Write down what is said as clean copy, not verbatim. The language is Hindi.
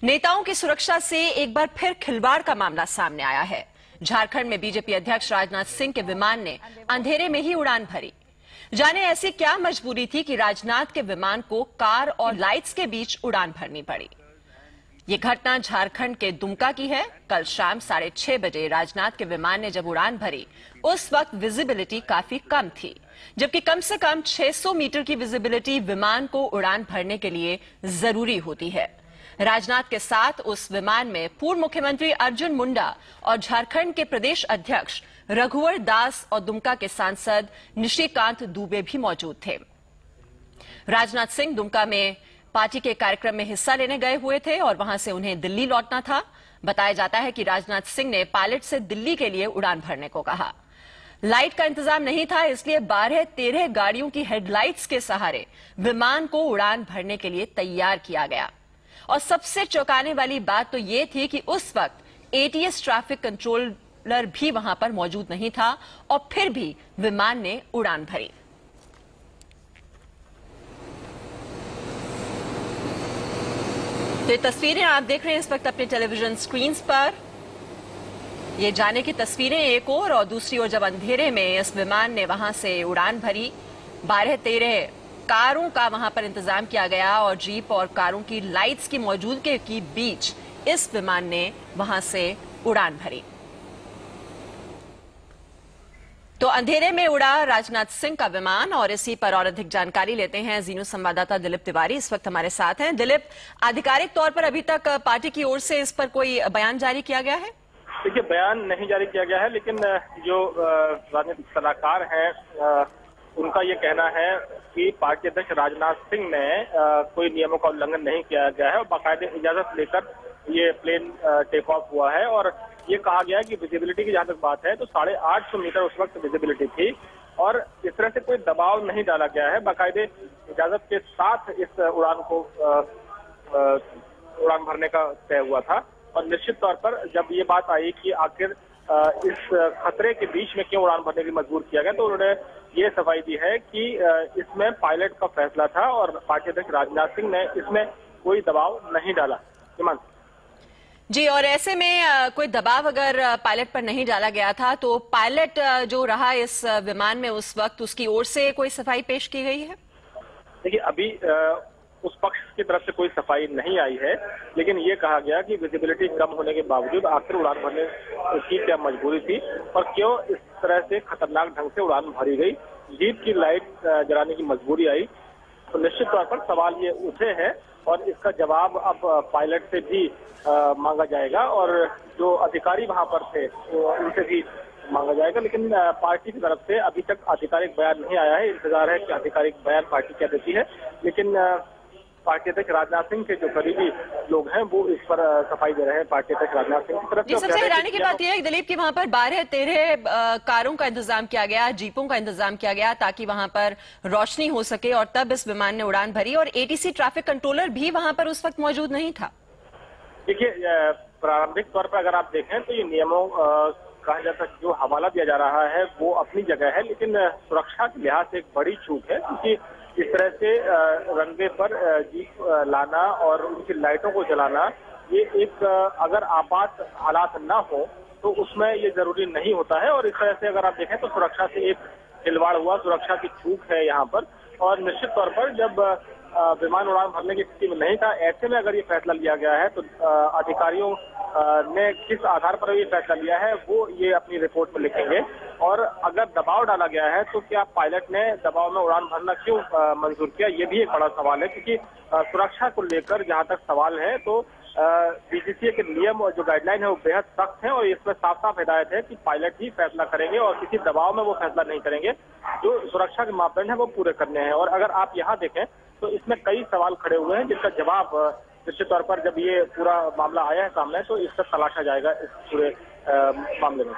नेताओं की सुरक्षा से एक बार फिर खिलवाड़ का मामला सामने आया है। झारखंड में बीजेपी अध्यक्ष राजनाथ सिंह के विमान ने अंधेरे में ही उड़ान भरी। जाने ऐसी क्या मजबूरी थी कि राजनाथ के विमान को कार और लाइट्स के बीच उड़ान भरनी पड़ी। ये घटना झारखंड के दुमका की है। कल शाम 6:30 बजे राजनाथ के विमान ने जब उड़ान भरी, उस वक्त विजिबिलिटी काफी कम थी, जबकि कम से कम 600 मीटर की विजिबिलिटी विमान को उड़ान भरने के लिए जरूरी होती है। राजनाथ के साथ उस विमान में पूर्व मुख्यमंत्री अर्जुन मुंडा और झारखंड के प्रदेश अध्यक्ष रघुवर दास और दुमका के सांसद निशिकांत दुबे भी मौजूद थे। राजनाथ सिंह दुमका में पार्टी के कार्यक्रम में हिस्सा लेने गए हुए थे और वहां से उन्हें दिल्ली लौटना था। बताया जाता है कि राजनाथ सिंह ने पायलट से दिल्ली के लिए उड़ान भरने को कहा। लाइट का इंतजाम नहीं था, इसलिए 12-13 गाड़ियों की हेडलाइट्स के सहारे विमान को उड़ान भरने के लिए तैयार किया गया। और सबसे चौंकाने वाली बात तो ये थी कि उस वक्त एटीएस ट्रैफिक कंट्रोलर भी वहां पर मौजूद नहीं था और फिर भी विमान ने उड़ान भरी। तो ये तस्वीरें आप देख रहे हैं इस वक्त अपने टेलीविजन स्क्रीन पर। ये जाने की तस्वीरें एक और दूसरी ओर जब अंधेरे में इस विमान ने वहां से उड़ान भरी। 12-13 कारों का वहां पर इंतजाम किया गया और जीप और कारों की लाइट्स की मौजूदगी के बीच इस विमान ने वहां से उड़ान भरी। तो अंधेरे में उड़ा राजनाथ सिंह का विमान और इसी पर और अधिक जानकारी लेते हैं जीनू संवाददाता दिलीप तिवारी इस वक्त हमारे साथ हैं। दिलीप, आधिकारिक तौर पर अभी तक पार्टी की ओर से इस पर कोई बयान जारी किया गया है? देखिए, बयान नहीं जारी किया गया है, लेकिन जो राजनीतिक सलाहकार हैं उनका ये कहना है कि पार्टी अध्यक्ष राजनाथ सिंह ने कोई नियमों का उल्लंघन नहीं किया गया है और बाकायदे इजाजत लेकर ये प्लेन टेक ऑफ हुआ है। और ये कहा गया है कि विजिबिलिटी की जहां तक बात है तो 850 मीटर उस वक्त विजिबिलिटी थी और इस तरह से कोई दबाव नहीं डाला गया है। बाकायदे इजाजत के साथ इस उड़ान को उड़ान भरने का तय हुआ था। और निश्चित तौर पर जब ये बात आई कि आखिर इस खतरे के बीच में क्यों उड़ान भरने की मजबूर किया गया, तो उन्होंने ये सफाई दी है कि इसमें पायलट का फैसला था और पार्टी अध्यक्ष राजनाथ सिंह ने इसमें कोई दबाव नहीं डाला। जी, और ऐसे में कोई दबाव अगर पायलट पर नहीं डाला गया था तो पायलट जो रहा इस विमान में उस वक्त, उसकी ओर से कोई सफाई पेश की गई है? देखिए, अभी उस पक्ष की तरफ से कोई सफाई नहीं आई है, लेकिन ये कहा गया कि विजिबिलिटी कम होने के बावजूद आखिर उड़ान भरने की क्या मजबूरी थी और क्यों इस तरह से खतरनाक ढंग से उड़ान भरी गई, जीप की लाइट जलाने की मजबूरी आई। तो निश्चित तौर पर सवाल ये उठे हैं और इसका जवाब अब पायलट से भी मांगा जाएगा और जो अधिकारी वहां पर थे उनसे भी मांगा जाएगा। लेकिन पार्टी की तरफ से अभी तक आधिकारिक बयान नहीं आया है। इंतजार है कि आधिकारिक बयान पार्टी क्या देती है, लेकिन पार्टी अध्यक्ष राजनाथ सिंह के जो करीबी लोग हैं वो इस पर सफाई दे रहे हैं पार्टी अध्यक्ष राजनाथ सिंह की तरफ से। सबसे हैरानी की बात यह है दिलीप कि वहां पर 12-13 कारों का इंतजाम किया गया, जीपों का इंतजाम किया गया ताकि वहां पर रोशनी हो सके और तब इस विमान ने उड़ान भरी और एटीसी ट्रैफिक कंट्रोलर भी वहां पर उस वक्त मौजूद नहीं था। देखिए, प्रारंभिक तौर पर अगर आप देखें तो ये नियमों कहा जाता जो हवाला दिया जा रहा है वो अपनी जगह है, लेकिन सुरक्षा के लिहाज से एक बड़ी चूक है क्योंकि इस तरह से रनवे पर जीप लाना और उनकी लाइटों को जलाना ये एक अगर आपात हालात ना हो तो उसमें ये जरूरी नहीं होता है। और इस तरह से अगर आप देखें तो सुरक्षा से एक खिलवाड़ हुआ, सुरक्षा की चूक है यहाँ पर। और निश्चित तौर पर जब विमान उड़ान भरने की स्थिति में नहीं था, ऐसे में अगर ये फैसला लिया गया है तो अधिकारियों ने किस आधार पर ये फैसला लिया है वो ये अपनी रिपोर्ट में लिखेंगे। और अगर दबाव डाला गया है तो क्या पायलट ने दबाव में उड़ान भरना क्यों मंजूर किया, ये भी एक बड़ा सवाल है क्योंकि सुरक्षा को लेकर जहां तक सवाल है तो बीसीसीए के नियम और जो गाइडलाइन है वो बेहद सख्त है और इसमें साफ साफ हिदायत है कि पायलट ही फैसला करेंगे और किसी दबाव में वो फैसला नहीं करेंगे। जो सुरक्षा के मापदंड है वो पूरे करने हैं। और अगर आप यहाँ देखें तो इसमें कई सवाल खड़े हुए हैं जिनका जवाब निश्चित तौर पर जब ये पूरा मामला आया है सामने तो इसका तलाशा जाएगा इस पूरे मामले में।